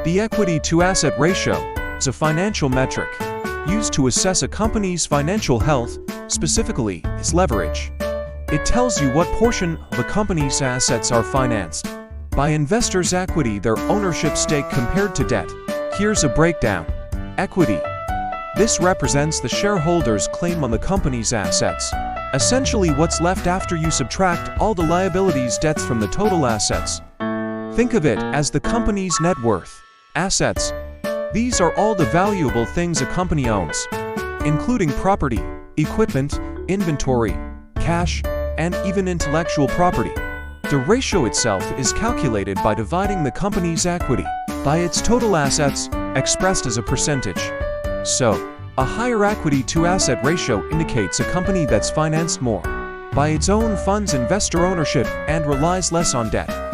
The equity-to-asset ratio is a financial metric used to assess a company's financial health, specifically its leverage. It tells you what portion of a company's assets are financed by investors' equity, their ownership stake compared to debt. Here's a breakdown. Equity. This represents the shareholders' claim on the company's assets. Essentially what's left after you subtract all the liabilities, debts from the total assets. Think of it as the company's net worth. Assets. These are all the valuable things a company owns, including property, equipment, inventory, cash, and even intellectual property. The ratio itself is calculated by dividing the company's equity by its total assets, expressed as a percentage. So, a higher equity-to-asset ratio indicates a company that's financed more by its own funds, investor ownership, and relies less on debt.